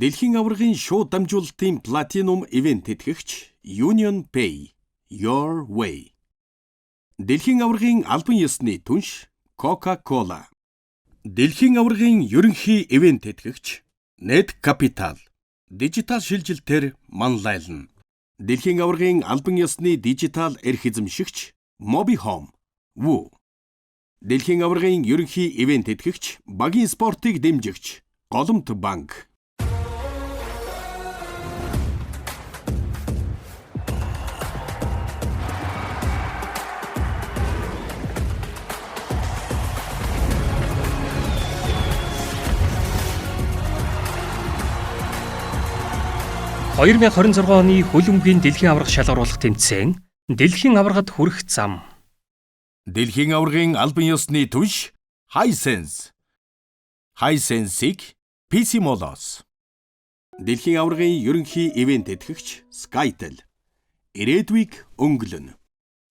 Дэлхийн аваргын шууд дамжуулалтын платинум ивент тэтгэгч Union Pay Your Way. Дэлхийн аваргын албан ёсны түнш Coca-Cola. Дэлхийн аваргын ерөнхий ивент тэтгэгч Net Capital. Дижитал шилжилтээр манлайлна. Дэлхийн аваргын албан ёсны дижитал эрх эзэмшигч Mobi Home. Woo. Дэлхийн аваргын ерөнхий ивент тэтгэгч багийн спортыг дэмжигч Голомт банк. – 2026 оны хөлбөмбөгийн дэлхийн аварга шалгаруулах тэмцээн дэлхийн аваргад хүрэх зам. Дэлхийн аваргын албан ёсны түнш Hisense. Hisense-ийг PC Molos. Дэлхийн аваргын ерөнхий ивент тэтгэгч Skytel. Ирээдүйг өнгөлнө.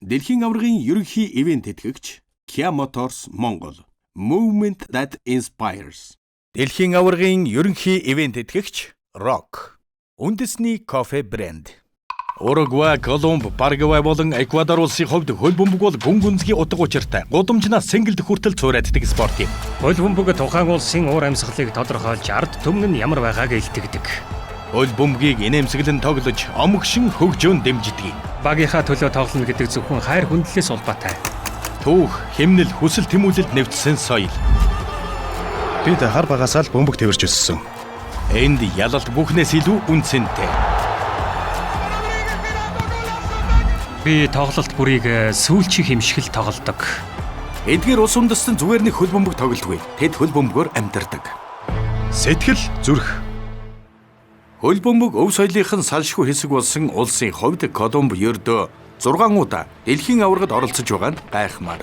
Дэлхийн аваргын ерөнхий ивент тэтгэгч Kia Motors Монгол. Movement that inspires. Дэлхийн аваргын ерөнхий ивент тэтгэгч Rock. Үндэсний кофе брэнд. Уругвай, Колумб, Парагвай болон Эквадор улсын хувьд хөлбөмбөг бол гүн гүнзгий утга учиртай. Гудамжнаас сэнгэлд хүртэл цуурайддаг спорт юм. Хөлбөмбөг тухайн улсын уур амьсгалыг тодорхойлж ард түмэн нь ямар байгааг илтгэдэг. Хөлбөмбөгийг инээмсэглэн тоглож, омгшин хөгжөөн дэмждэг. Багийнхаа төлөө тоглоно гэдэг зөвхөн хайр хүндлээс улбаатай. Түүх, хэмнэл, хүсэл тэмүүлэлд нэвтсэн соёл. Бид хар багасаа л бөмбөг тэрвэрч өссөн. Энд ялалт бүхнээс илүү үнцэнтэй. Би тоглолт бүрийг сүүлчийн хэмшигэл тоглодог. Эдгээр улс үндэстэн зүгээр нэг хөлбөмбөг тоглодгүй. Тэд хөлбөмбөгөөр амьдардаг. Сэтгэл зүрх. Хөлбөмбөг өв соёлынхын салшгүй хэсэг болсон улсын хувьд Колумб ердөө 6 удаа дэлхийн аваргад оролцож байгаа нь гайхмаар.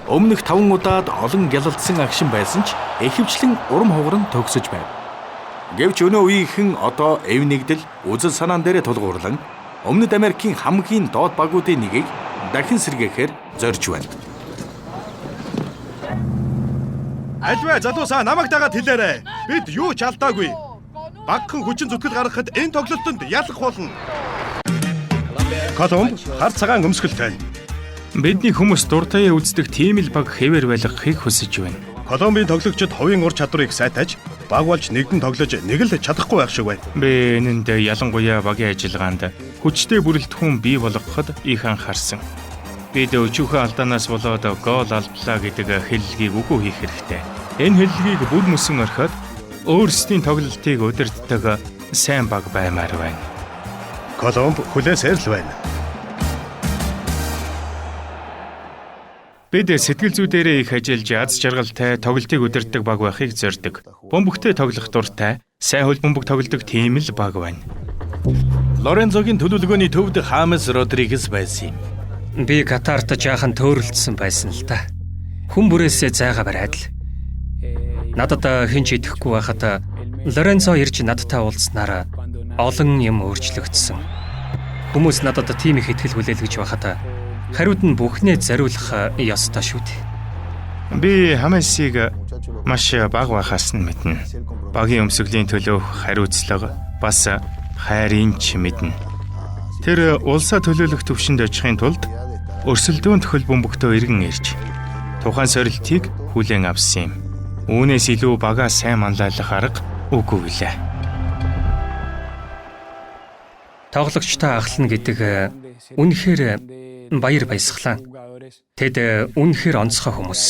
Өмнөх 5 удаад олон гялалдсан агшин байсан ч ихэвчлэн урам хугаран төгсөж байв. Гэвч өнөө үеийнхэн одоо эв нэгдэл үзэл санаан дээрээ тулгуурлан Өмнөд Америкийн хамгийн доод багуудын нэгийг дахин сэргээхээр зорж байна. Альваа залуусаа намайг дагаад хэлээрэй. Бид юу ч алдаагүй. Багхан хүчин зүтгэл гаргахад энэ тоглолтод ялах болно. Колумб хар цагаан өмсгөлтэй. Бидний хүмүүс дуртай үздэг тийм л баг хэвээр байлгахыг хүсэж байна. Колумбийн тоглогчид хувийн ур чадварыг сайтаж, баг болж нэгдэн тоглож нэг л чадахгүй байх шиг байна. Би энэнд ялангуяа багийн ажиллагаанд хүчтэй бүрэлдэхүүн бий болгоход их анхаарсан. Бид өчүүхэн алдаанаас болоод гол алдлаа гэдэг хэллэгийг үгүй хийх хэрэгтэй. Энэ хэллэгийг бүр мөсөн орхиод өөрсдийн тоглолтыг удирддаг сайн баг баймаар байна. Колумб хүлээсээр л байна. Бид сэтгэл зүй дээрээ их ажиллаж аз жаргалтай тоглолтыг удирддаг баг байхыг зорддог. Бөмбөгтэй тоглох дуртай, сайн хөлбөмбөг тоглодог тийм л баг байна. Лорензогийн төлөвлөгөөний төвд Хамес Родригес байсан юм. Би Катарт жаахан төөрөлдсөн байсан л да. Хүн бүрээсээ зайгаа бариад л. Надад хэн ч идэхгүй байхад Лорензо ирж надтай уулзнаар олон юм өөрчлөгдсөн. Хүмүүс надад тийм их итгэл хүлээлгэж байхад хариуд нь бүхнээ зориулах ёстой шүү дээ. Би Хамесийг маш бага байхаас нь мэднэ. Багийн өмсгөлийн төлөөх хариуцлага бас хайрын ч мэднэ. Тэр улсаа төлөөлөх төвшөнд очихын тулд өрсөлдөөнд хөлбөмбөгтөө иргэн ирж тухайн сорилтыг хүлээн авсан юм. Үүнээс илүү багаа сайн манлайлах арга үгүй гэлээ. Тоглогчтой ахлана гэдэг үнэхээр баяр баясгалан. Тэд үнэхээр онцгой хүмүүс.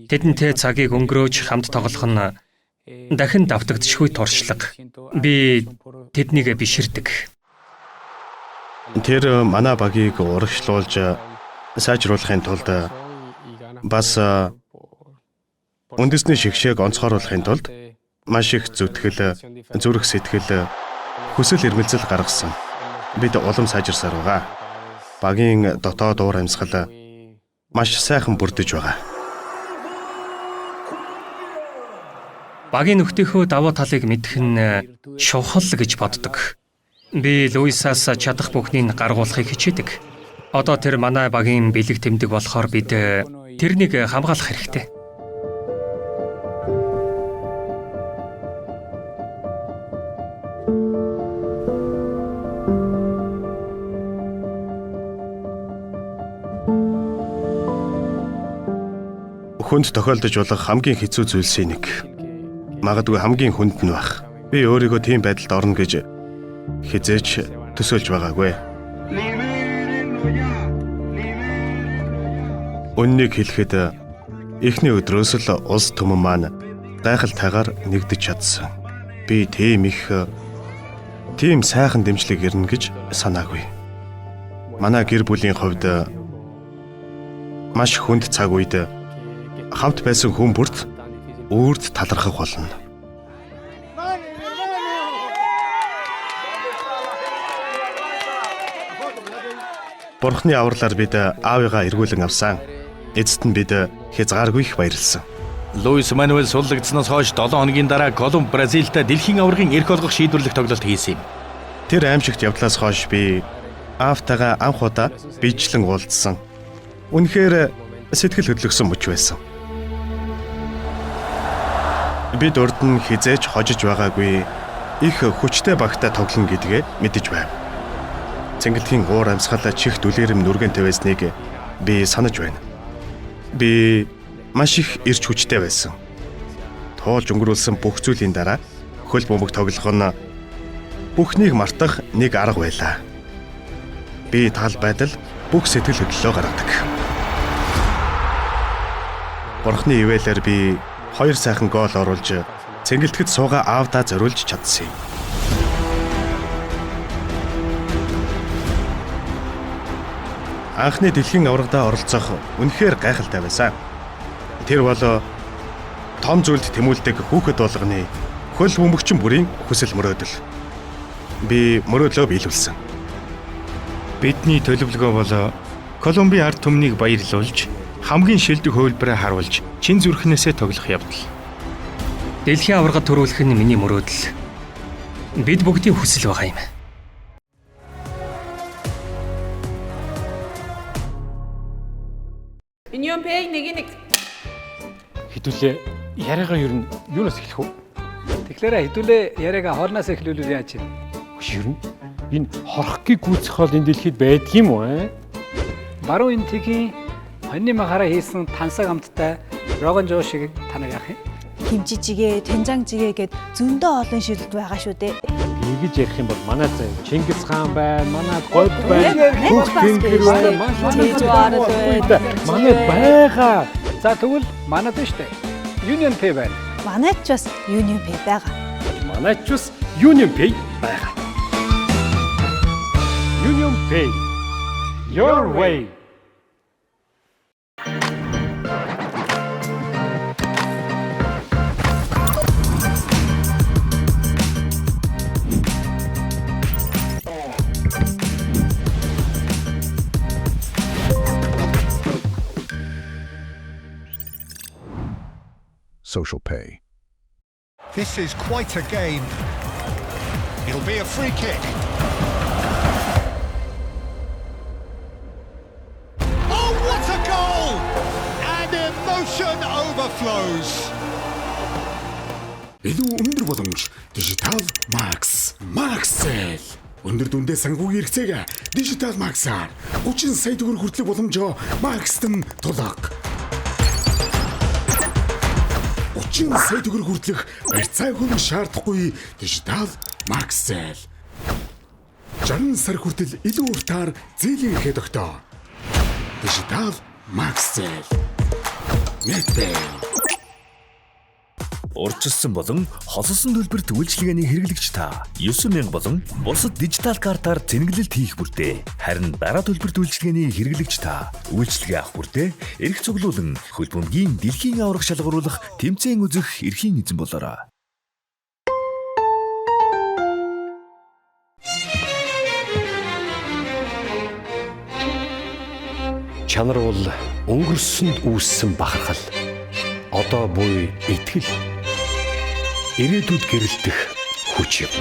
Тэдэнтэй цагийг өнгөрөөж хамт тоглох нь дахин давтагдчихгүй туршлага. Би тэднийг биширдэг. Тэр манай багийг урагшлуулж сайжруулахын тулд бас үндэсний шигшээг онцгойруулахын тулд маш их зүтгэл, зүрх сэтгэл, хүсэл эрмэлзэл гаргасан. Бид улам сайжирсаар байгаа. Багийн дотоод уур амьсгал маш сайхан бүрдэж байгаа. Багийн нөхдийнхөө давуу талыг мэдэх нь чухал гэж боддог. Би Луисаас чадах бүхнийг гаргуулахыг хичээдэг. Одоо тэр манай багийн бэлэг тэмдэг болохоор бид тэрнийг хамгаалах хэрэгтэй. хүнд тохиолдож болох хамгийн хэцүү зүйлсийн нэг. Магадгүй хамгийн хүнд нь байх. Би өөрийгөө тийм байдалд орно гэж хизээч төсөөлж байгаагүй. Үннийг хэлэхэд эхний өдрөөс л улс түмэн маань гайхалтайгаар нэгдэж чадсан. Би тийм сайхан дэмжлэг ирнэ гэж санаагүй. Манай гэр бүлийн хувьд маш хүнд цаг үед хамт байсан хүн бүрт үрд талархах болно. Бурхны авралаар бид аавыгаа эргүүлэн авсан. Эцэст нь бид хязгааргүй их баярлсан. Луис Мануэль суллагдсанаас хойш 7 хоногийн дараа Колумб Бразилтай дэлхийн аваргын эрх олгох шийдвэрлэх тоглолт хийсэн юм. Тэр аимшигт явдлаас хойш би аавтайгаа анх удаа биечлэн уулзсан. Үнэхээр сэтгэл хөдлөсөн мөч байсан. Бид урд нь хизээж хожиж байгаагүй их хүчтэй багтаа тоглоно гэдгээ мэдэж байв. Цэнгэлтгийн уур амьсгал чих дүлээрэм нүргэнтэй байсныг би санаж байна. Би маш их эрч хүчтэй байсан. Тоолж өнгөрүүлсэн бүх зүйлийн дараа хөл бөмбөг тоглох нь бүхнийг мартах нэг арга байлаа. Би тал байдал бүх сэтгэл хөдлөлөө гаргадаг. Бурхны ивэлээр би 2 сайхан гол оруулж цэнгэлтгэд суугаа аавдаа зориулж чадсан юм. Анхны дэлхийн аврагадаа оролцох үнэхээр гайхалтай байсан. Тэр бол том зүйлд тэмүүлдэг хүүхэд болгоны хөл бөмбөгчин бүрийн хүсэл мөрөөдөл. Би мөрөөдлөө биелүүлсэн. Бидний төлөвлөгөө бол Колумбийн ард түмнийг баярлуулж, хамгийн шилдэг хувилбараа харуулж, чин зүрхнээсээ тоглох явдал. Дэлхийн аваргад төрүүлэх нь миний мөрөөдөл. Бид бүгдийн хүсэл байгаа юм. Union Pay нэг Хэдүүлээ яриагаа ер нь юунаас эхлэх вэ? Тэгэхээр хэдүүлээ яриагаа хоолноос эхлүүлвэл яаж юм? Хөш ер нь энэ хорхгийг гүйцэх хоол энэ дэлхийд байдаг юм уу? Баруун энэ тгийн хоньны махаараа хийсэн тансаг амттай рогон жоо шиг танаг яах юм? Химжижигээ, тэнжангжигээ гэд зөндөө олон шилдэг байгаа шүү дээ. Ингэж ярих юм бол манай зав Чингис хаан байна, манай гол байна, бүх тэнгэр байна, манай байгаа. За тэгвэл манайд нь штэ Union Pay байна. Манайд ч бас Union Pay байгаа. Манайд ч бас Union Pay байгаа. Union Pay. Your way. Social Pay. This is quite a game. It'll be a free kick. Oh, what a goal! And emotion overflows. Илүү өндөр боломж Digital Max. Maxel. Өндөр дүндээ санхүүгийн хэрэгцээг Digital Max-аар 30 сая төгрөг хүртэлх боломжоо Max-т тулаг. 30 сая төгрөг хүртэлх барьцааг хөлн шаардахгүй Digital Maxel. 60 сар хүртэл илүү уртаар зээлийн ихэд өгтөө. Digital Maxel. Нэпэ. Урьдчилсан болон холсон төлбөрт үйлчилгээний хэрэглэгч та 9000 болон бусад дижитал картаар зэнгэлэлт хийх бүртээ. Харин дараа төлбөрт үйлчилгээний хэрэглэгч та үйлчилгээ авах бүртээ эрх цуглуулан хөл бөмбөгийн дэлхийн аварга шалгаруулах тэмцээн үзэх эрхийн эзэн болоорой. Чанар бол өнгөрсөнд үүссэн бахархал. Одоо буй итгэл ирээдүйд гэрэлтэх хүч юм.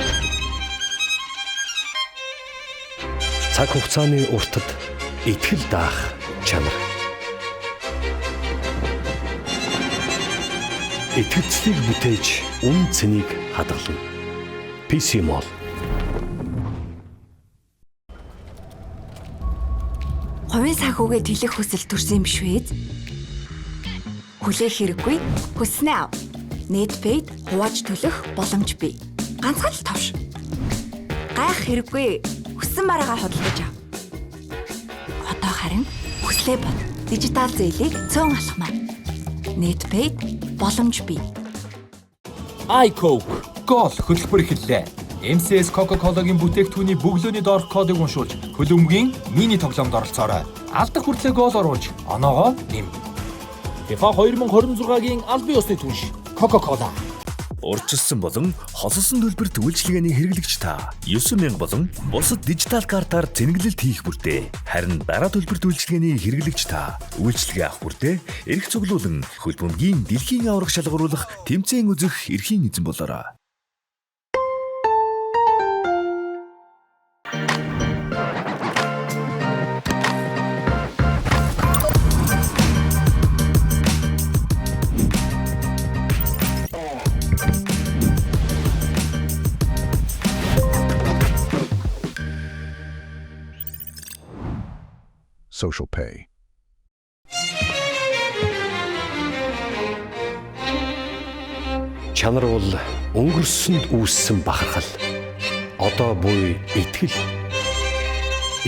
Цаг хугацааны уртад итгэл даах чанар. Итгэцлийг бүтээж үн цэнийг хадгална. PC Mall. Хувийн санхүүгээ тэлэх хүсэл төрсөн юм шүү ээ. Хүлээх хэрэггүй. Хүснээ ав. Netpay хувааж төлөх боломж бий. Ганцхан л товш. Гайх хэрэггүй. Хүссэн бараагаа худалдаж ав. Одоо харин хүслээ бод. Дижитал зээлийг цөөн алхмаа. Netpay боломж бий. iCoke гол хөтөлбөр эхэллээ. MCS Coca-Cola-гийн бүтээгдэхүүний бөглөөний доорх кодыг уншуулж, хөлбөмбөгийн мини тоглоомд оролцоорой. Алдах хүртлээр гол оруулж, оноогоо нэм. FIFA 2026-гийн албан ёсны түнш Coca-Cola. Урьдчилсан болон холсон төлбөрт үйлчилгээний хэрэглэгч та 9000 болон бусад дижитал картаар зэнгэлэлт хийх бүртээ. Харин дараа төлбөрт үйлчилгээний хэрэглэгч та үйлчилгээ авах бүртээ эрх цуглуулан хөлбөмбөгийн дэлхийн аврах шалгаруулах тэмцээн үзэх эрхийн эзэн болоорой. Social Pay. Чанар бол өнгөрсөнд үүссэн бахархал. Одоо буй итгэл.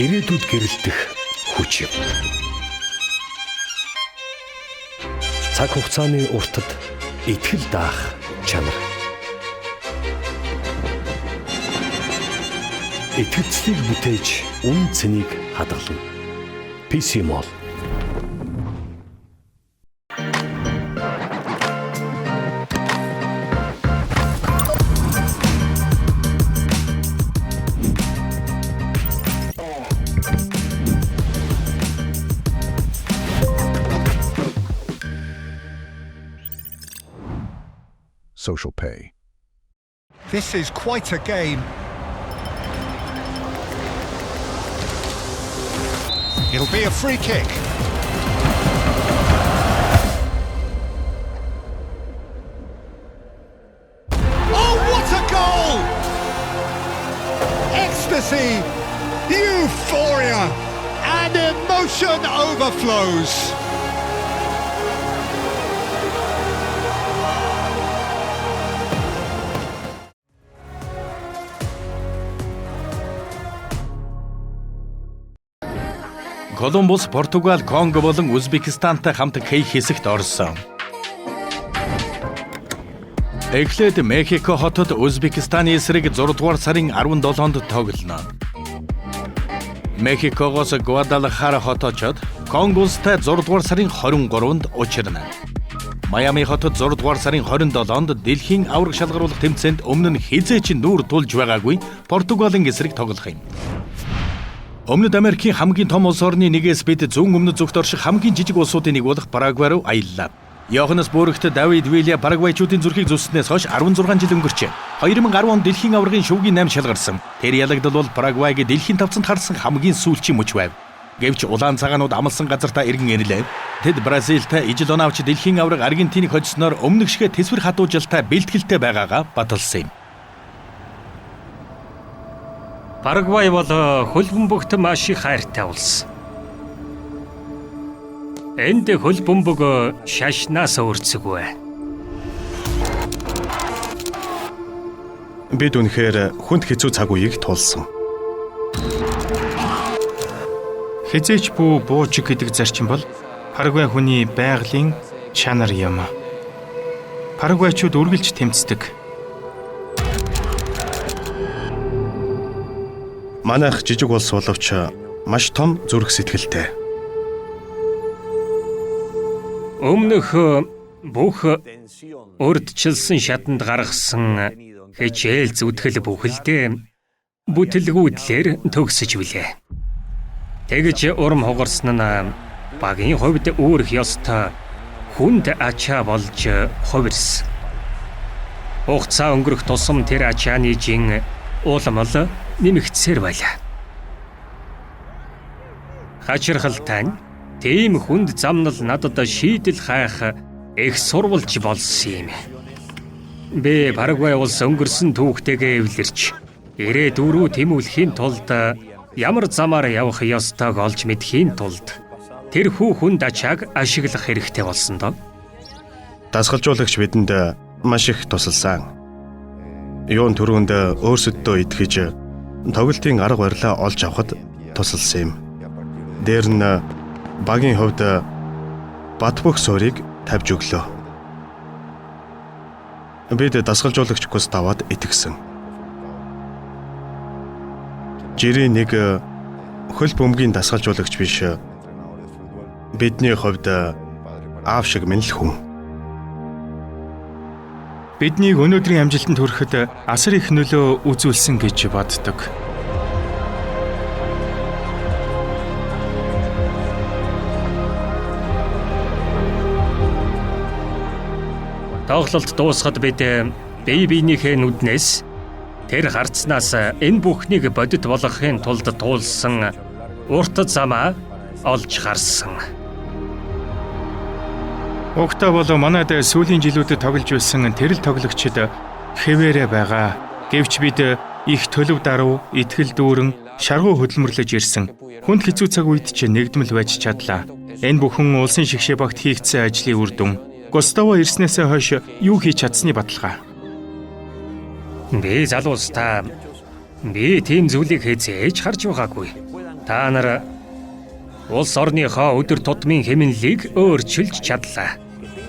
Ирээдүйд гэрэлтэх хүч юм. Цаг хугацааны уртад итгэл даах чанар. Итгэцлийг бүтээж үн цэнийг хадгална. PC Mall. Social Pay. This is quite a game. It'll be a free kick. Oh, what a goal! Ecstasy, euphoria, and emotion overflows. Колумбус, Португал, Конго болон Узбекистантай хамт К хэсэгт орсон. Эхлээд Мехико хотод Узбекистаны эсрэг 6 дугаар сарын 17-нд тоглоно. Мехикогоос Гвадалахара хот очоод Конгостай 6 дугаар сарын 23-нд учирна. Майами хотод 6 дугаар сарын 27-нд дэлхийн аврах шалгаруулах тэмцээнд өмнө нь хизээч нүүр тулж байгаагүй Португалийн эсрэг тоглох юм. Өмнөд Америкийн хамгийн том улс орны нэгээс бид зүүн өмнөд зүгт орших хамгийн жижиг улсуудын нэг болох Парагвай руу аяллаа. Йоханнес Бүргт Давид Вилля Парагвайчуудын зүрхийг зүснээс хойш 16 жил өнгөрчээ. 2010 онд дэлхийн аваргын шүүгийн 8 шалгарсан. Тэр ялагдал бол Парагвайг дэлхийн тавцанд харсан хамгийн сүүлчийн мөч байв. Гэвч улаан цагаанууд амлсан газартаа иргэн ирлээ. Тэд Бразилтай ижил онаавч дэлхийн аварга Аргентиныг хоцсноор өмнөх шигэ тэсвэр хатуужилтаа бэлтгэлтэй байгаагаа баталсан юм. Парагвай бол хөлбөмбөгт маш их хайртай улс. Энд хөлбөмбөг шашнаас өөрцөггүй. Бид үнэхээр хүнд хэцүү цаг үеийг тулсан. Хизээч бүү буужиг гэдэг зарчим бол Парагвай хүний байгалийн чанар юм. Парагвайчууд үргэлж тэмцдэг. Манайх жижиг улс боловч маш том зүрх сэтгэлтэй. Өмнөх бүх урдчилсан шатанд гаргасан хичээл зүтгэл бүхэлдээ бүтэлгүүдлэр төгсөж билээ. Тэгж урам хугарсан нь багийн хувьд өөрөх ёстой хүнд ачаа болж хувирсан. Хугацаа өнгөрөх тусам тэр ачааны жин ууламл нэмэгдсээр байлаа. Хачирхалтай нь тийм хүнд замнал надад шийдэл хайх их сурвалж болсон юм. Би Парагвай улс өнгөрсөн түүхтэйгээ эвлэрч ирээдүйн рүү тэмүүлэхийн тулд ямар замаар явах ёстойг олж мэдхийн тулд тэр хүнд ачааг ашиглах хэрэгтэй болсон доо. Дасгалжуулагч бидэнд маш их тусалсан. Юун түрүүнд өөрсөддөө итгэж тоглолтын арга барилаа олж авахд тусалсан юм. Дээр нь багийн хувьд бат бөх суурийг тавьж өглөө. Бид дасгалжуулагч Густавад итгэсэн. Жирийн нэг хөл бөмбөгийн дасгалжуулагч биш. Бидний хувьд аав шиг мэнэл хүн. Биднийг өнөөдрийн амжилтанд хүрэхэд асар их нөлөө үзүүлсэн гэж боддог. Тоглолт дуусахад бид бие биенийхээ нүднээс тэр харцнаас энэ бүхнийг бодит болгохын тулд туулсан урт замаа олж харсан. Угтаа болоо манайд сүүлийн жилүүдэд тоглож байсан тэрэл тоглогчид хэвээрээ байгаа. Гэвч бид их төлөв даруй, итгэл дүүрэн, шаргуу хөдөлмөрлөж ирсэн. Хүнд хэцүү цаг үед ч нэгдмэл байж чадлаа. Энэ бүхэн улсын шигшээ багт хийгдсэн ажлын үр дүн. Густаво ирснээсээ хойш юу хийж чадсны баталгаа. Би залуустаа би тийм зүйлийг хязээж харж байгаагүй. Та нар улс орныхоо өдөр тутмын хэмнэлийг өөрчилж чадлаа.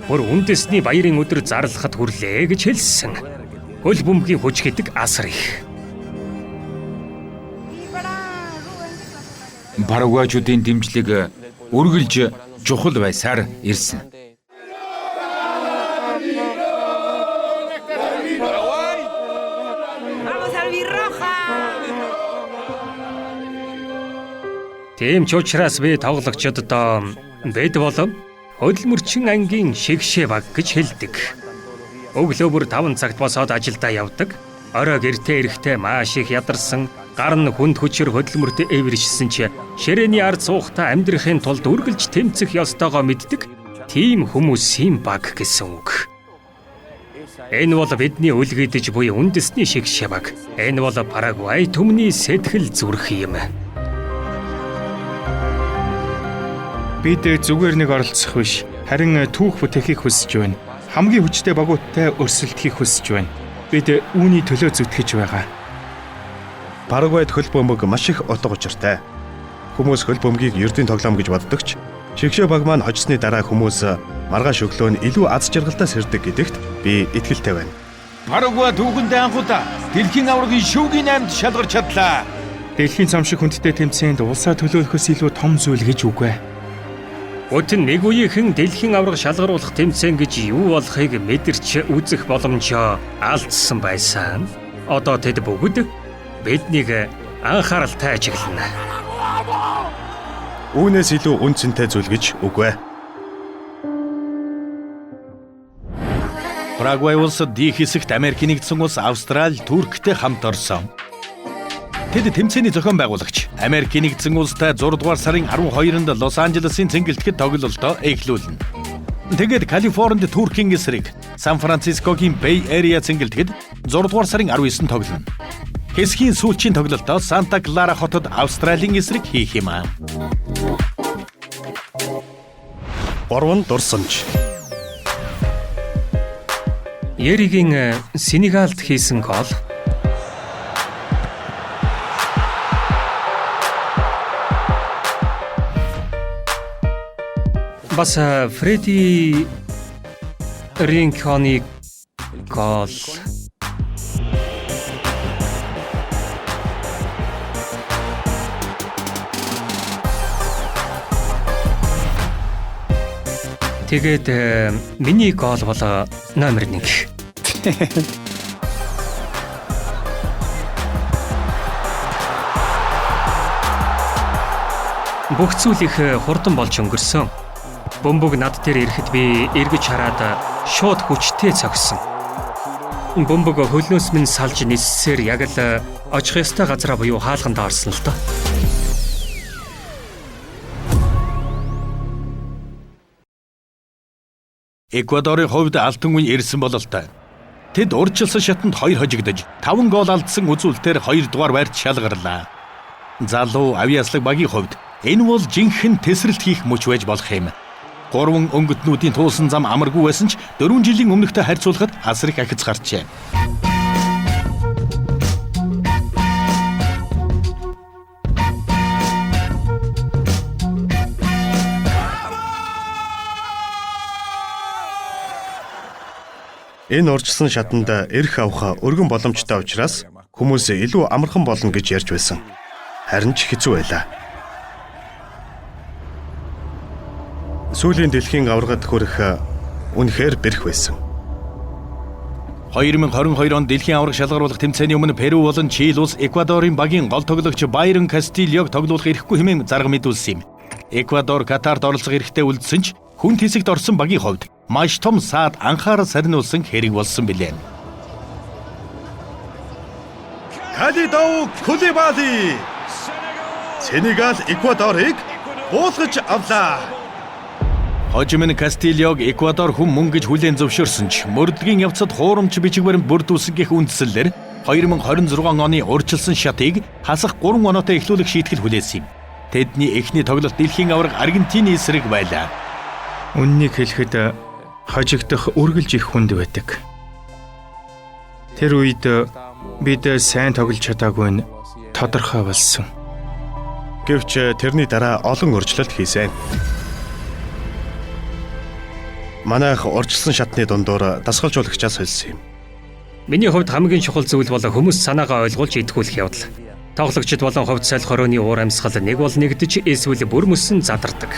Бүр үндэсний баярын өдөр зарлахад хүрлээ гэж хэлсэн. Хөл бөмбөгийн хүч гэдэг асар их. Парагвайчуудын дэмжлэг үргэлж чухал байсаар ирсэн. Тийм ч учраас би тоглогчдод бид болон хөдөлмөрчин ангийн шигшээ баг гэж хэлдэг. Өглөө бүр 5 цагт босоод ажилдаа явдаг. Орой гэртээ ирэхдээ маш их ядарсан, гар нь хүнд хүчээр хөдөлмөрт эвэршсэн ч ширээний ард суухдаа амьдрахын тулд үргэлж тэмцэх ёстойгоо мэддэг. Тийм хүмүүсийн баг гэсэн үг. Энэ бол бидний үлгэдэж буй үндэсний шигшээ баг. Энэ бол Парагвай түмний сэтгэл зүрх юм. Бид зүгээр нэг оролцох биш, харин түүх бүтээхийг хүсэж байна. Хамгийн хүчтэй багуудтай өрсөлдөхийг хүсэж байна. Бид үүний төлөө зүтгэж байгаа. Парагвайд хөл бөмбөг маш их утга учиртай. Хүмүүс хөл бөмбөгийг ердийн тоглоом гэж боддог ч шигшээ баг маань хожсны дараа хүмүүс маргааш өглөө нь илүү аз жаргалтай сэрдэг гэдэгт би итгэлтэй байна. Парагвай түүхэндээ анхудаа дэлхийн аваргын шүүгийн 8-д шалгарч чадлаа. Дэлхийн зам шиг хүндтэй тэмцээнд улсаа төлөөлөхөөс илүү том зүйл гэж үгүй. Өтөн нэг үеийнхэн дэлхийн аварга шалгаруулах тэмцээн гэж юу болохыг мэдэрч үзэх боломжоо алдсан байсан. Одоо тэд бүгд биднийг анхааралтай ажиглана. Үүнээс илүү үнцэнтэй зүйл гэж үгүй. Парагвай улсад дэх хэсэгт Америк нэгдсэн улс Австрали, Турктэй хамт орсон. Тэд тэмцээний зохион байгуулагч Америк нэгдсэн улстай 6 дугаар сарын 12-нд Лос Анжелесын цэнгэлдэхэд тоглолтоо эхлүүлнэ. Тэгээд Калифорнид Туркийн эсрэг Сан Францискогийн Bay Area цэнгэлдэхэд 6 дугаар сарын 19-нд тоглоно. Хэсгийн сүүлчийн тоглолтоо Санта Клара хотод Австралийн эсрэг хийх юм аа. 3 дурсамж. Яригийн Сенегалд хийсэн гол бас Фреди Ринконы гол. Тэгээд миний гол бол номер 1. Бүх зүйл их хурдан болж өнгөрсөн. Бөмбөг над дээр ирэхэд би эргэж хараад шууд хүчтэй цогсон. Бөмбөг хөлнөөс минь салж ниссээр яг л очих ёстой газараа буюу хаалганд орсон л доо. Эквадорын хувьд алтан үн ирсэн бололтой. Тэд урьдчилсан шатанд 2 хожигдож 5 гол алдсан үзүүлэлтээр 2 дугаар байрт шалгарлаа. Залуу авьяаслаг багийн хувьд энэ бол жинхэнэ тесрэлт хийх мөч байж болох юм. 3 өнгөтнүүдийн туулсан зам амаргүй байсан ч 4 жилийн өмнөхтэй харьцуулахад асар их ахиц гарчээ. Энэ урьдчилсан шатанд эрх авах өргөн боломжтой учраас хүмүүс илүү амархан болно гэж ярьж байсан. Харин ч хэцүү байлаа. Сүүлийн дэлхийн аваргад хүрэх үнэхээр бэрх байсан. 2022 онд дэлхийн аварга шалгаруулах тэмцээний өмнө Перу болон Чили улс Эквадорын багийн гол тоглогч Байрон Кастильог тоглуулах эрхгүй хэмээн зарга мэдүүлсэн юм. Эквадор Катарт оролцох эрхтэй үлдсэн ч хүнд хэсэгт орсон багийн хувьд маш том саад анхаарал сарниулсан хэрэг болсон билээ. Калидоу Кулибали Сенегал Эквадорыг буулгаж авлаа. Хожим Кастильог Эквадор хүм мөнгө гэж хүлээн зөвшөөрсөн ч мөрдлөгийн явцад хуурамч бичиг баримт бүрдүүлсэн гэх үндслээр 2026 оны урьдчилсан шатыг хасах 3 оноотой эхлүүлэх шийтгэл хүлээсэн юм. Тэдний эхний тоглолт дэлхийн аварга Аргентины эсрэг байлаа. Үннийг хэлэхэд хожигдох үргэлж их хүнд байдаг. Тэр үед бид сайн тоглож чадаагүй нь тодорхой болсон. Гэвч тэрний дараа олон өөрчлөлт хийсэн. Манайх урьдчилсан шатны дундуур дасгалжуулагчаас хэлсэн юм. Миний хувьд хамгийн чухал зүйл бол хүмүүс санаагаа ойлгуулж итгүүлэх явдал. Тоглогчид болон хувьд соёл хорооны уур амьсгал нэг бол нэгдэж эсвэл бүр мөсөн задардаг.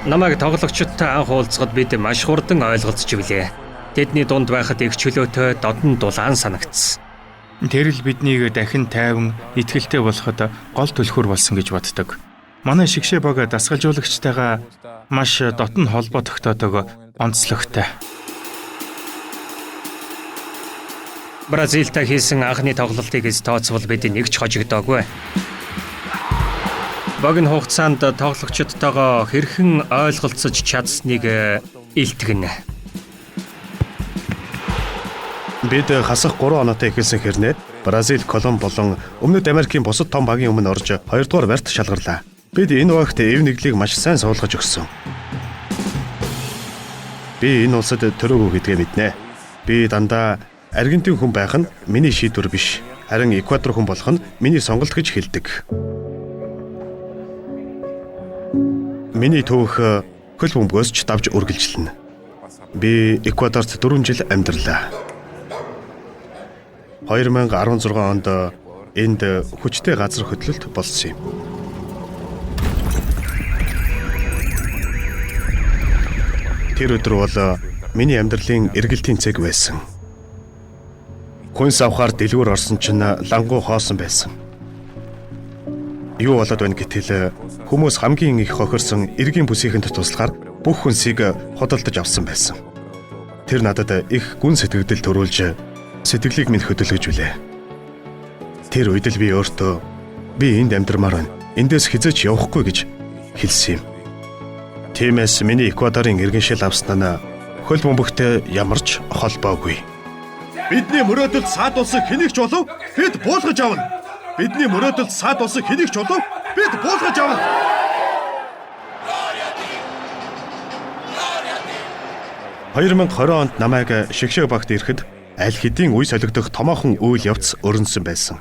Намайг тоглогчдтой анх уулзахад бид маш хурдан ойлголцож билээ. Тэдний дунд байхад их чөлөөтэй додон дулаан санагдсан. Тэр л биднийг дахин тайван итгэлтэй болоход гол түлхүүр болсон гэж боддог. Манай шигшээ баг дасгалжуулагчтайгаа маш дотн холбоо тогтоодог онцлогтой. Бразилтай хийсэн анхны тоглолтыг тооцвол бид нэг ч хожигдоогүй. Богино хугацаанд тоглогчдтойгоо хэрхэн ойлголцож чадсныг илтгэнэ. Бид хасах 3 оноотой эхэлсэн хэрнээ Бразил, Колумб болон Өмнөд Америкийн бусад том багийн өмнө орж 2 дугаар барьт шалгарлаа. Бид энэ багт эв нэглийг маш сайн суулгаж өгсөн. Би энэ улсад төрөөгөө гэдгээ мэднэ. Би дандаа Аргентин хүн байх нь миний шийдвэр биш. Харин Эквадор хүн болох нь миний сонголт гэж хэлдэг. Миний түүх хөл бөмбөгөөс ч давж үргэлжилнэ. Би Эквадорт 4 жил амьдарлаа. 2016 онд энд хүчтэй газар хөдлөлт болсон юм. Тэр өдөр бол миний амьдралын эргэлтийн цэг байсан. Хүнс авахар дэлгүүр орсон чинь лангуу хоосон байсан. Юу болоод байна гэтэл хүмүүс хамгийн их хохирсон эргийн бүсийнхэнд туслахаар бүх хүнсийг худалдаж авсан байсан. Тэр надад их гүн сэтгэгдэл төрүүлж сэтгэлийг минь хөдөлгөж үлээ. Тэр үед л би өөртөө би энд амьдрмаар байна. Эндээс хизээч явахгүй гэж хэлсэн юм. Тиймээс миний Эквадорын иргэншил авсан нь хөл бөмбөгтэй ямар ч холбоогүй. Бидний мөрөөдөлд саад улсыг хэнийг ч болов бид буулгаж авна. Бидний мөрөөдөлд саад улсыг хэнийг ч болов бид буулгаж авна. 2020 онд намайг шигшээ багт ирэхэд аль хэдийн үе солигдох томоохон үйл явц өрнөсөн байсан.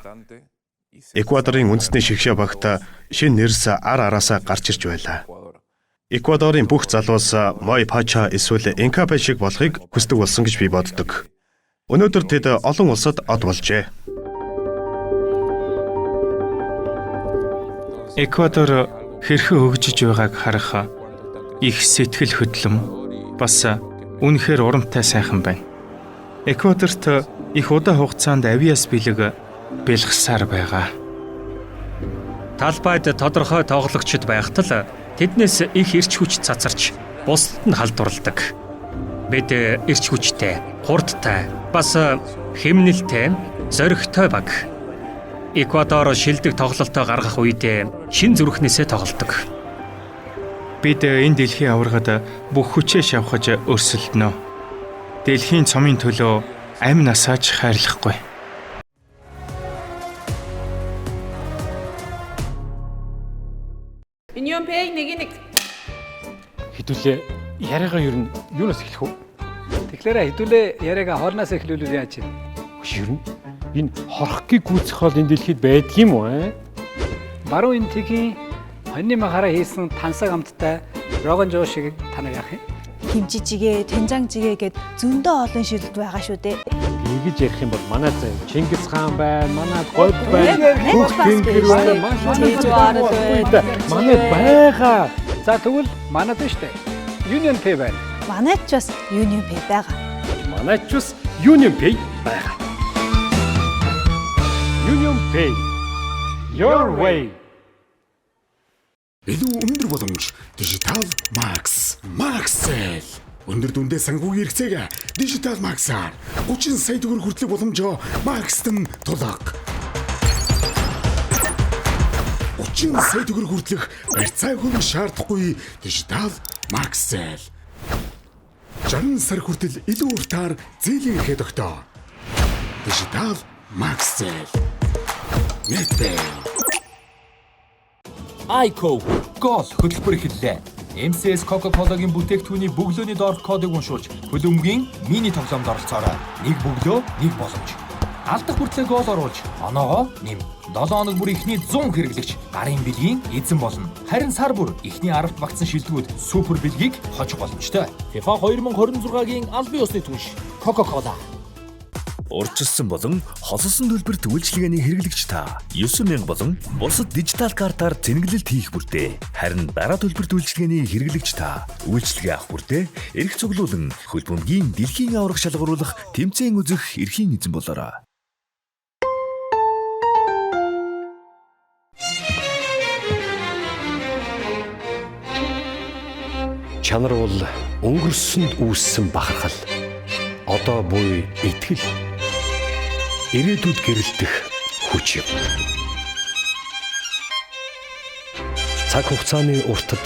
Эквадорын үндэсний шигшээ багт шинэ нэрс араасаа гарч ирж байлаа. Эквадорын бүх залуус Мой Пача эсвэл Инкапе шиг болохыг хүсдэг болсон гэж би боддог. Өнөөдөр тэд олон улсад од болжээ. Эквадор хэрхэн хөгжиж байгааг харах их сэтгэл хөдлөм бас үнэхээр урамтай сайхан байна. Эквадорт их удаа хугацаанд авиас бэлэг бэлгсаар байгаа. Талбайд тодорхой тоглогчд байхад л тэднээс их эрч хүч цацарч бусдад нь халдварладаг. Бид эрч хүчтэй, хурдтай, бас хэмнэлтэй, зоригтой баг. Эквадор шилдэг тоглолтоо гаргах үед шин зүрхнээсээ тоглодог. Бид энэ дэлхийн аваргад бүх хүчээ шавхаж өрсөлдөнө. Дэлхийн цомын төлөө амь насаач хайрлахгүй. Union-Pay нэг Хэдүүлээ яриагаа ер нь юунаас эхлэх вэ? Тэгэхээр хэдүүлээ яриагаа хоолноос эхлүүлвэл яаж юм? Ер нь энэ хорхгийг гүйцэх хоол энэ дэлхийд байдаг юм уу? Баруун энтгийн хоньны махаараа хийсэн тансаг амттай рогон жоо шиг танаа яах юм? Химжижигээ, 된장찌개 гээд зөндөө олон шилдэг байгаа шүү дээ. Тэгж ярих юм бол манай зав Чингис хаан байна, манай гол байна, бүх тэнгэр байна, манай байгаа. За тэгвэл манайд нь штэ. Union-Pay байна. Манайд ч бас Union-Pay байгаа. Манайд ч бас Union-Pay байгаа. Union-Pay. Your way. Илүү өндөр боломж Digital Max. Maxel. Өндөр дүндээ санхүүгийн хэрэгцээг Digital Max-аар 30 сая төгрөг хүртэлх боломжоо Max-т нь тулаг. 30 сая төгрөг хүртэлх барьцааг хөрөх шаардахгүй Digital Maxel. 60 сар хүртэл илүү уртаар зээлийн эрхээ тогтоо. Digital Maxel. Netpay. ICO гол хөтөлбөр эхэллээ. MCS Coca-Cola-гийн бүтээгдэхүүний бөглөөний доорх кодыг уншуулж хөлбөмбөгийн мини тоглоомд оролцоорой. Нэг бөглөө, нэг боломж. Алдах хүртлээр гол оруулж, оноогоо нэм. 7 хоног бүр ихний 100 хэрэглэгч гарын бэлгийн эзэн болно. Харин сар бүр ихний 10-т багтсан шилдэгүүд супер бэлгийг хожих боломжтой. FIFA 2026-гийн албан ёсны түнш Coca-Cola. Урьдчилсан болон холсон төлбөрт үйлчилгээний хэрэглэгч та 9000 болон бусад дижитал картаар зэнгэлэлт хийх бүртээ. Харин дараа төлбөрт үйлчилгээний хэрэглэгч та үйлчилгээ авах бүртээ эрх цуглуулан хөлбөмбөгийн дэлхийн аврах шалгаруулах тэмцээн үзэх эрхийн эзэн болоорой. Чанар бол өнгөрсөнд үүссэн бахархал. Одоо буй итгэл ирээдүйд гэрэлтэх хүч юм. Цаг хугацааны уртад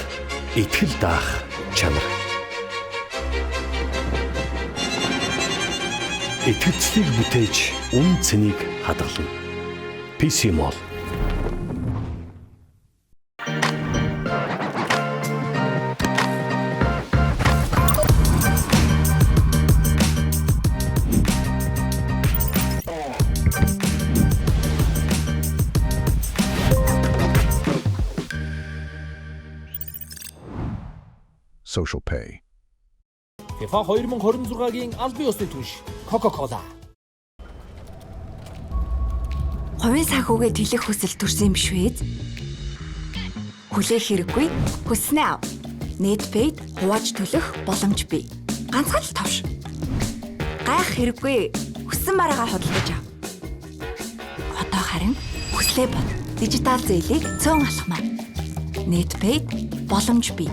итгэл даах чанар. Итгэцлийг бүтээж үн цэнийг хадгална. PC Mall. Social Pay. FIFA 2026-гийн албан ёсны түнш Coca-Cola. Хувийн санхүүгээ тэлэх хүсэл төрсөн юм биш үү? Хүлээх хэрэггүй. Хүснээ ав. Netpay хувааж төлөх боломж бий. Ганцхан л товш. Гайх хэрэггүй. Хүссэн бараагаа худалдаж ав. Одоо харин хүслээ бод. Дижитал зээлийг цөөн алхмаа. Netpay боломж бий.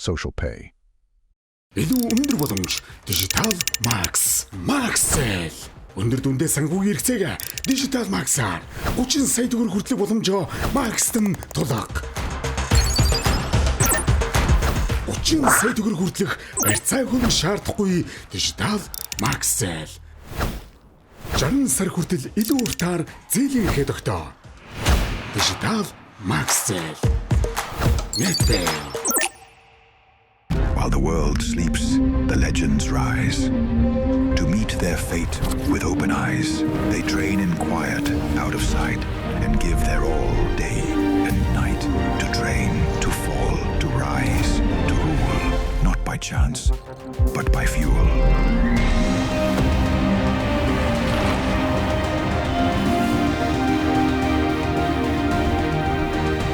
Social Pay. Илүү өндөр боломж Digital Max. Maxel. Өндөр дүндээ санхүүгийн хэрэгцээг Digital Max-аар 30 сая төгрөг хүртэлх боломжоо Max-т нь тулаг. 30 сая төгрөг хүртэлх барьцааг хөрөх шаардахгүй Digital Maxel. 60 сар хүртэл илүү уртаар зээлийн эрхээ тогтоо. Digital Maxel. Netpay. While the world sleeps, the legends rise. To meet their fate with open eyes, they train in quiet, out of sight, and give their all day and night. To train, to fall, to rise, to rule, not by chance, but by fuel.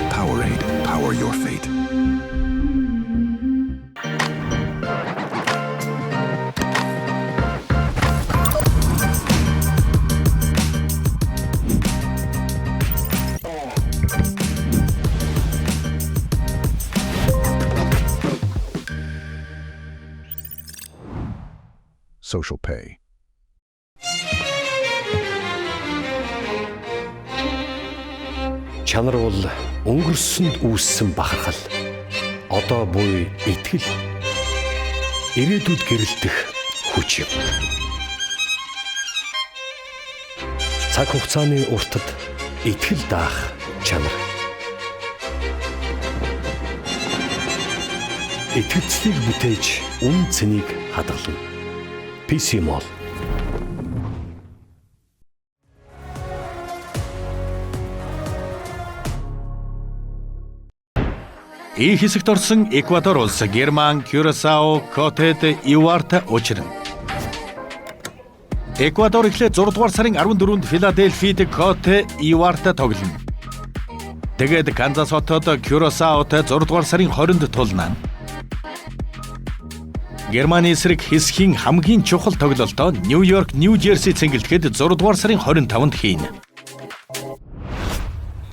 Powerade, power your fate. Social Pay. Чанар бол өнгөрсөнд үүссэн бахархал. Одоо буй итгэл. Ирээдүйд гэрэлтэх хүч юм. Цаг хугацааны уртад итгэл даах чанар. Итгэцлийг бүтээж үн цэнийг хадгална. PC Mall. Ий хэсэгт орсон Эквадор улс Герман, Кюрасао, Котед, Иварта учрна. Эквадор эхлээд 6 дугаар сарын 14-нд Филадельфид Коте Иварта тоглоно. Тэгээд Канзас хотод Кюрасаотой 6 дугаар сарын 20-нд тулна. Германы эсрэг хэсгийн хамгийн чухал тоглолтоо Нью-Йорк, Нью-Жерси цэнгэлдэхэд 6 дугаар сарын 25-нд хийнэ.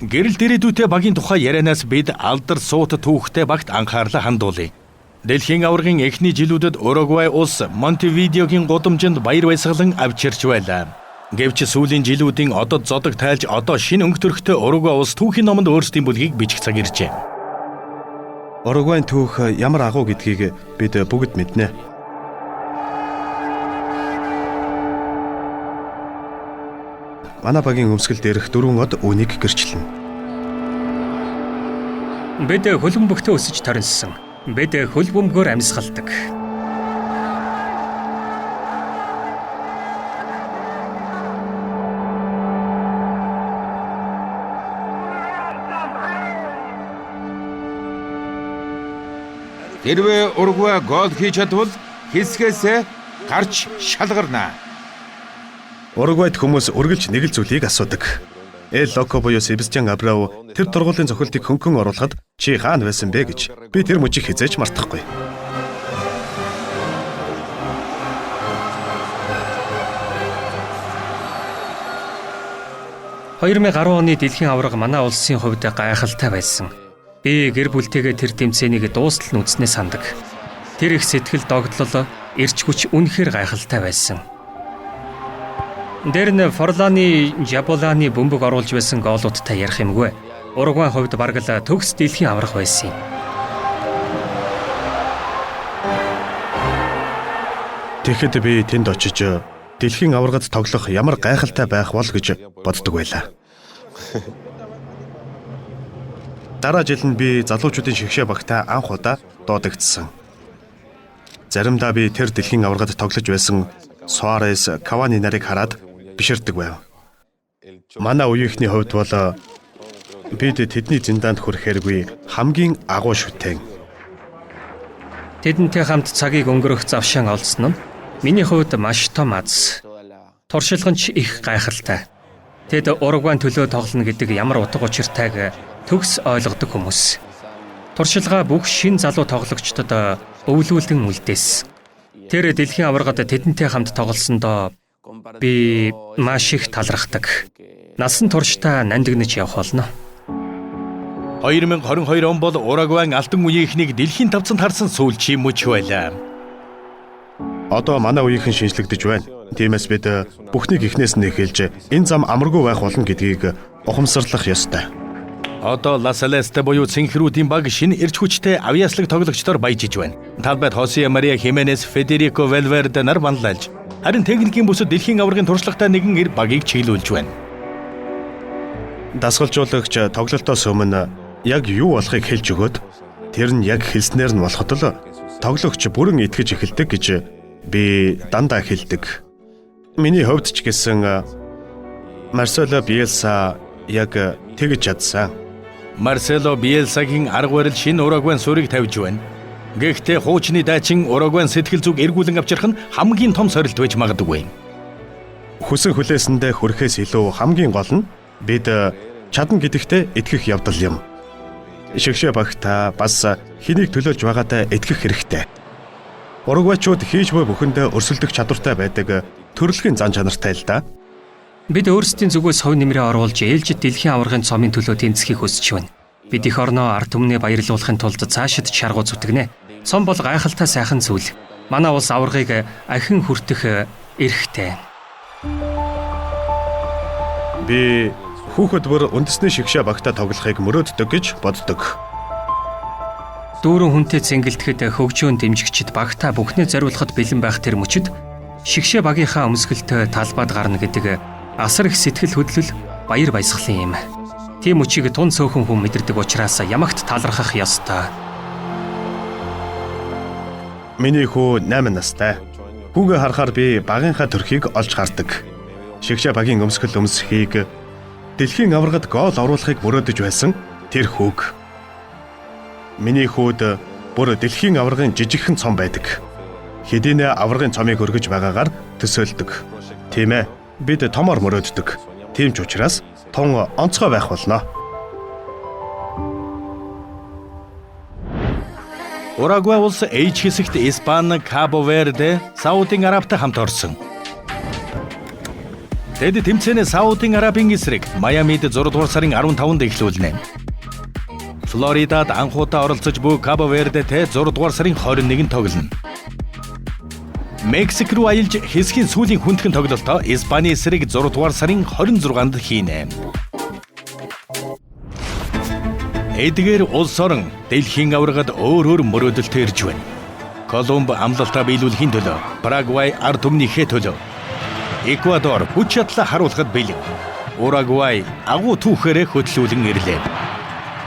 Гэрэл дээрээдүйтэй багийн тухай ярианаас бид алдар суут түүхтэй багт анхаарлаа хандуулъя. Дэлхийн аваргын эхний жилүүдэд Уругвай улс Монтевидеогийн гудамжинд баяр баясгалан авчирч байлаа. Гэвч сүүлийн жилүүдийн одод зодог тайлж одоо шинэ өнгө төрхтэй Уругвай улс түүхийн номонд өөрсдийн бүлгийг бичих цаг иржээ. Уругвайн түүх ямар агуу гэдгийг бид бүгд мэднэ. Манай багийн өмсгөл дээрх 4 од үнийг гэрчлэнэ. Бид хөлбөмбөгтөө өсөж торинсон. Бид хөлбөмбөгөөр амьсгалдаг. Хэрвээ Уругвай гол хийж чадвал хэсгээсээ гарч шалгарна. Уругвайд хүмүүс үргэлж нэг л зүйлийг асуудаг. Эл Локо буюу Себастьян Абрау тэр тургуулийн цохилтыг хөнгөн оруулахад чи хаана байсан бэ гэж би тэр мужийг хизээж мартахгүй. (2010 оны дэлхийн аварга манай улсын хувьд гайхалтай байсан. Би гэр бүлтэйгээ тэр тэмцээнийг дуустал нь үзнэ сандаг. Тэр их сэтгэл догдлол, эрч хүч үнэхээр гайхалтай байсан. Дээр нь Форланы, Жаболаны бөмбөг оруулж байсан гоолуудтай ярих юмгүй. Уругвайн хувьд бараг л төгс дэлхийн аврах байсан юм. Тэгэхэд би тэнд очиж дэлхийн аваргад тоглох ямар гайхалтай байх бол гэж боддог байлаа. Дараа жил нь би залуучуудын шигшээ багтаа анх удаа дуудагдсан. Заримдаа би тэр дэлхийн аваргад тоглож байсан Суарес, Кавани нарыг хараад биширдэг байв. Манай үеийнхний хувьд бол бид тэдний зиндаанд хүрэхээргүй хамгийн агуу шүтэн. Тэдэнтэй хамт цагийг өнгөрөх завшаан олсон нь миний хувьд маш том аз. Туршилганч их гайхалтай. Тэд Уругвайн төлөө тоглоно гэдэг ямар утга учиртайг төгс ойлгодог хүмүүс. Туршилгаа бүх шин залуу тоглогчдод өвлүүлэн үлдээсэн. Тэр дэлхийн аваргад тэдэнтэй хамт тоглосондоо би маш их талархдаг. Насан туршдаа нандинаж явах болно. 2022 он бол Уругвайн алтан үеийнхнийг дэлхийн тавцанд харсан сүүлчийн мөч байлаа. Одоо манай үеийнхэн шинжлэгдэж байна. Тиймээс бид бүхнийг эхнээс нь эхэлж энэ зам амаргүй байх болно гэдгийг ухамсарлах ёстой. Одоо Ласалеста буюу цэнхрүүдийн баг шинэ эрч хүчтэй авьяаслаг тоглогчдоор баяжиж байна. Талбайд Хосе Мария Хименес, Федерико Валверде нар банлайлж, харин техникийн бүсэд дэлхийн аваргын туршлагатай нэгэн эр багийг чиглүүлж байна. Дасгалжуулагч тоглолтоос өмнө яг юу болохыг хэлж өгөөд тэр нь яг хэлснээр нь болоход л тоглогч бүрэн итгэж эхэлдэг гэж би дандаа хэлдэг. Миний хувьд ч гэсэн Марсело Биелса яг тэгж чадсан. Марсело Биелсагийн арга барил шинэ Уругвайн суурийг тавьж байна. Гэхдээ хуучны дайчин Уругвайн сэтгэл зүг эргүүлэн авчрах нь хамгийн том сорилт байж магадгүй. Хүсэн хүлээсэндээ хүрэхээс илүү хамгийн гол нь бид чадна гэдэгтээ итгэх явдал юм. Шигшээ багтаа бас хэнийг төлөөлж байгаатай итгэх хэрэгтэй. Уругвайчууд хийж буй бүхэндээ өрсөлдөх чадвартай байдаг төрөлхийн зан чанартай л да. Бид өөрсдийн зүгээс хувь нэмрээ оруулж ээлжид дэлхийн аваргын цомын төлөө тэмцэхийг хүсэж байна. Бид их орноо ард түмнээ баярлуулахын тулд цаашид шаргуу зүтгэнэ. Цом бол гайхалтай сайхан зүйл. Манай улс аваргыг ахин хүртэх эрхтэй. Би Хүүхэд бүр үндэсний шигшээ багтаа тоглохыг мөрөөддөг гэж боддог. Дүүрэн хүнтэй цэнгэлдэхэд хөгжөөн дэмжигчид багтаа бүхнээ зориулахад бэлэн байх тэр мөчид шигшээ багийнхаа өмсгөлтөй талбайд гарна гэдэг асар их сэтгэл хөдлөл баяр баясгалан юм. Тийм мөчийг тун цөөхөн хүн мэдэрдэг учраас ямагт талархах ёстой. Миний хүү 8 настай. Хүүгээ харахаар би багийнхаа төрхийг олж гардаг. Шигшээ багийн өмсгөл өмсөхийг дэлхийн аваргад гол оруулахыг мөрөөдөж байсан тэр хүүг. Миний хүүд бүр дэлхийн аваргын жижигхэн цом байдаг. Хэдийнэ аваргын цомыг өргөж байгаагаар төсөөлдөг. Тийм ээ, бид томоор мөрөөддөг. Тийм ч учраас тун онцгой байх болно. Уругвай улс H хэсэгт Испани, Кабо Верде, Саудын Арабтай хамт орсон. Тэд тэмцээнээ Саудын Арабын эсрэг Майамид 6 дугаар сарын 15-нд эхлүүлнэ. Флоридад анхудаа оролцож буй Кабо Вердетэй 6 дугаар сарын 21-нд тоглоно. Мексик руу аялж хэсгийн сүүлийн хүндхэн тоглолтоо Испани эсрэг 6 дугаар сарын 26-нд хийнэ. Эдгээр улс орон дэлхийн аваргад өөр мөрөөдөлтэй ирж байна. Колумб амлалтаа биелүүлэхийн төлөө, Парагвай ард түмнийхээ төлөө, Эквадор хүч чадлаа харуулахад бэлэн. Уругвай агуу түүхээрээ хөтлүүлэн ирлээ.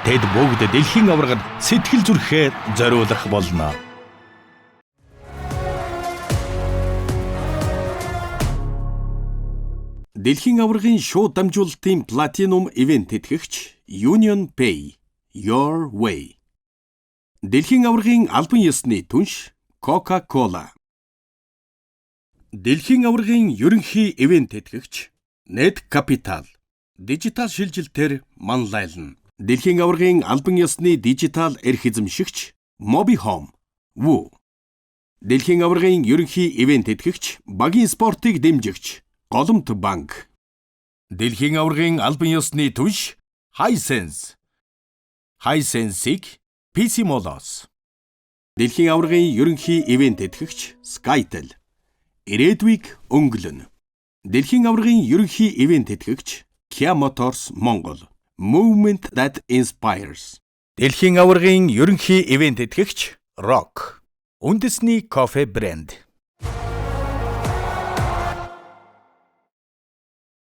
Тэд бүгд дэлхийн аваргад сэтгэл зүрэхээ зориулах болно. Дэлхийн аваргын шууд дамжуулалтын платинум ивент тэтгэгч Union Pay Your Way. Дэлхийн аваргын албан ёсны түнш Coca-Cola. Дэлхийн аваргын ерөнхий ивент тэтгэгч Net Capital. Дижитал шилжилтээр манлайлна. Дэлхийн аваргын албан ёсны дижитал эрх эзэмшигч Mobi Home. Woo. Дэлхийн аваргын ерөнхий ивент тэтгэгч багийн спортыг дэмжигч Голомт банк. Дэлхийн аваргын албан ёсны түнш Hisense. Hisense-ийг PC Molos. Дэлхийн аваргын ерөнхий ивент тэтгэгч Skytel. Ирээдүйг өнгөлнө. Дэлхийн аваргын ерөнхий ивент тэтгэгч Kia Motors Монгол. Movement that inspires. Дэлхийн аваргын ерөнхий ивент тэтгэгч Rock. Үндэсний кофе брэнд.